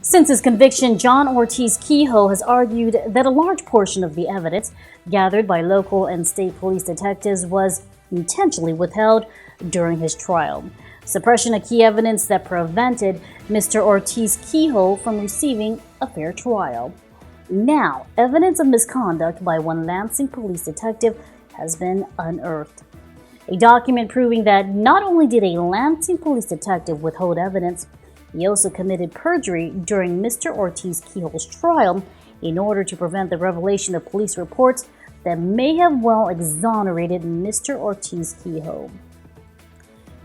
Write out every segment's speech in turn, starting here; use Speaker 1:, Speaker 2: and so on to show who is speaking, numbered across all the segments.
Speaker 1: Since his conviction, John Ortiz-Kehoe has argued that a large portion of the evidence gathered by local and state police detectives was intentionally withheld during his trial. Suppression of key evidence that prevented Mr. Ortiz-Kehoe from receiving a fair trial. Now, evidence of misconduct by one Lansing police detective has been unearthed. A document proving that not only did a Lansing police detective withhold evidence, he also committed perjury during Mr. Ortiz-Kehoe's trial in order to prevent the revelation of police reports that may have well exonerated Mr. Ortiz-Kehoe.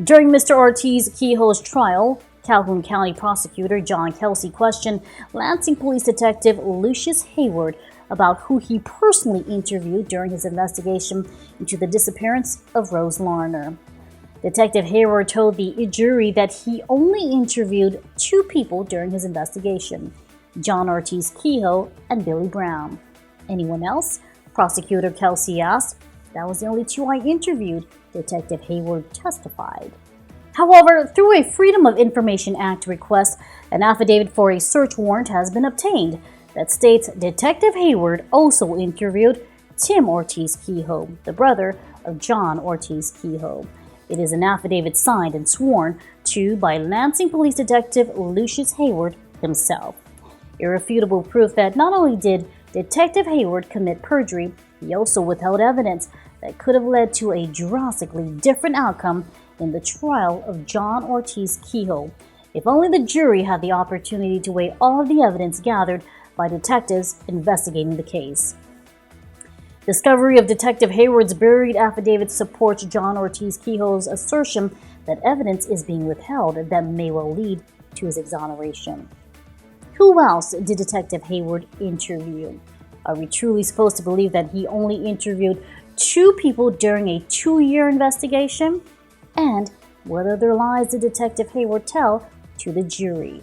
Speaker 1: During Mr. Ortiz-Kehoe's trial, Calhoun County Prosecutor John Kelsey questioned Lansing Police Detective Lucius Hayward about who he personally interviewed during his investigation into the disappearance of Rose Larner. Detective Hayward told the jury that he only interviewed two people during his investigation, John Ortiz-Kehoe and Billy Brown. Anyone else? Prosecutor Kelsey asked. That was the only two I interviewed, Detective Hayward testified. However, through a Freedom of Information Act request, an affidavit for a search warrant has been obtained that states Detective Hayward also interviewed Tim Ortiz-Kehoe, the brother of John Ortiz-Kehoe. It is an affidavit signed and sworn to by Lansing Police Detective Lucius Hayward himself. Irrefutable proof that not only did Detective Hayward commit perjury, he also withheld evidence that could have led to a drastically different outcome in the trial of John Ortiz-Kehoe, if only the jury had the opportunity to weigh all of the evidence gathered by detectives investigating the case. Discovery of Detective Hayward's buried affidavit supports John Ortiz-Kehoe's assertion that evidence is being withheld that may well lead to his exoneration. Who else did Detective Hayward interview? Are we truly supposed to believe that he only interviewed two people during a 2-year investigation? And what other lies did Detective Hayward tell to the jury?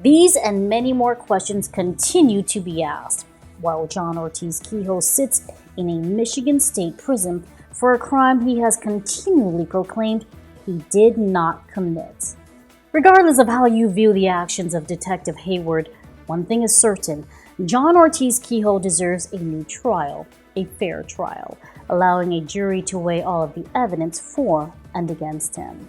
Speaker 1: These and many more questions continue to be asked, while John Ortiz-Kehoe sits in a Michigan state prison for a crime he has continually proclaimed he did not commit. Regardless of how you view the actions of Detective Hayward, one thing is certain: John Ortiz-Kehoe deserves a new trial, a fair trial, allowing a jury to weigh all of the evidence for and against him.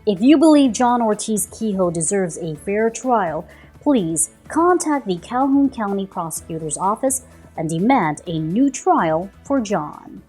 Speaker 1: If you believe John Ortiz-Kehoe deserves a fair trial, please contact the Calhoun County Prosecutor's Office and demand a new trial for John.